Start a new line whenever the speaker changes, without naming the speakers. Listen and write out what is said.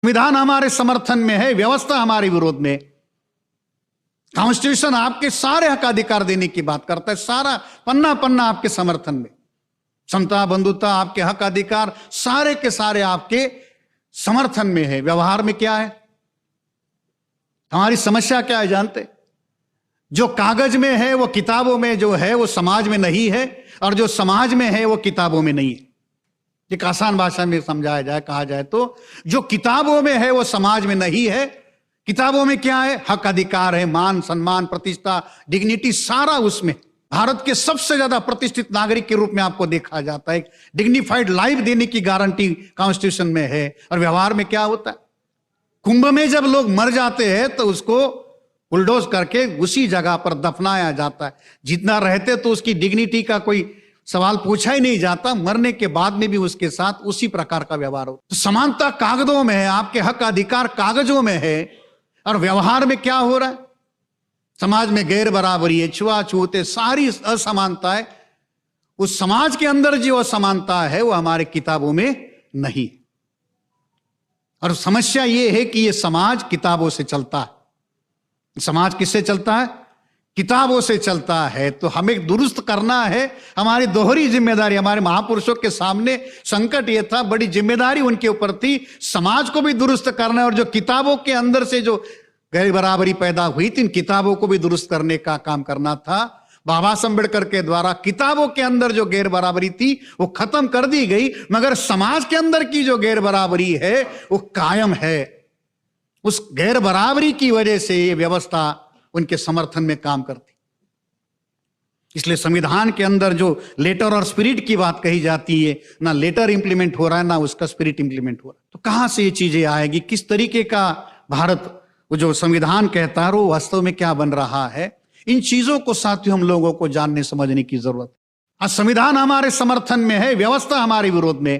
संविधान हमारे समर्थन में है, व्यवस्था हमारे विरोध में। कॉन्स्टिट्यूशन आपके सारे हक अधिकार देने की बात करता है, सारा पन्ना पन्ना आपके समर्थन में। समता, बंधुता, आपके हक अधिकार सारे के सारे आपके समर्थन में है। व्यवहार में क्या है, हमारी समस्या क्या है जानते? जो कागज में है वो किताबों में जो है वो समाज में नहीं है, और जो समाज में है वो किताबों में नहीं है। एक आसान भाषा में समझाया जाए, कहा जाए तो जो किताबों में है वो समाज में नहीं है। किताबों में क्या है? हक अधिकार है, मान सम्मान, प्रतिष्ठा, डिग्निटी, सारा उसमें। भारत के सबसे ज्यादा प्रतिष्ठित नागरिक के रूप में आपको देखा जाता है। डिग्निफाइड लाइफ देने की गारंटी कॉन्स्टिट्यूशन में है। और व्यवहार में क्या होता है? कुंभ में जब लोग मर जाते हैं तो उसको बुलडोज करके उसी जगह पर दफनाया जाता है। जितना रहते तो उसकी डिग्निटी का कोई सवाल पूछा ही नहीं जाता, मरने के बाद में भी उसके साथ उसी प्रकार का व्यवहार हो। तो समानता कागजों में है, आपके हक अधिकार कागजों में है, और व्यवहार में क्या हो रहा है? समाज में गैर बराबरी है, छुआछूत है, सारी असमानता है। उस समाज के अंदर जो असमानता है वो हमारे किताबों में नहीं। और समस्या ये है कि ये समाज किताबों से चलता है। समाज किससे चलता है? किताबों से चलता है। तो हमें दुरुस्त करना है, हमारी दोहरी जिम्मेदारी। हमारे महापुरुषों के सामने संकट यह था, बड़ी जिम्मेदारी उनके ऊपर थी, समाज को भी दुरुस्त करना है। और जो किताबों के अंदर से जो गैर बराबरी पैदा हुई थी, इन किताबों को भी दुरुस्त करने का काम करना था। बाबा साहब अम्बेडकर के द्वारा किताबों के अंदर जो गैर बराबरी थी वो खत्म कर दी गई, मगर समाज के अंदर की जो गैर बराबरी है वो कायम है। उस गैर बराबरी की वजह से ये व्यवस्था उनके समर्थन में काम करती। इसलिए संविधान के अंदर जो लेटर और स्पिरिट की बात कही जाती है, ना लेटर इंप्लीमेंट हो रहा है ना उसका स्पिरिट इंप्लीमेंट हो रहा है। तो कहां से ये चीजें आएगी? किस तरीके का भारत वो जो संविधान कहता है वो वास्तव में क्या बन रहा है? इन चीजों को साथियों हम लोगों को जानने समझने की जरूरत है। आज संविधान हमारे समर्थन में है, व्यवस्था हमारे विरोध में।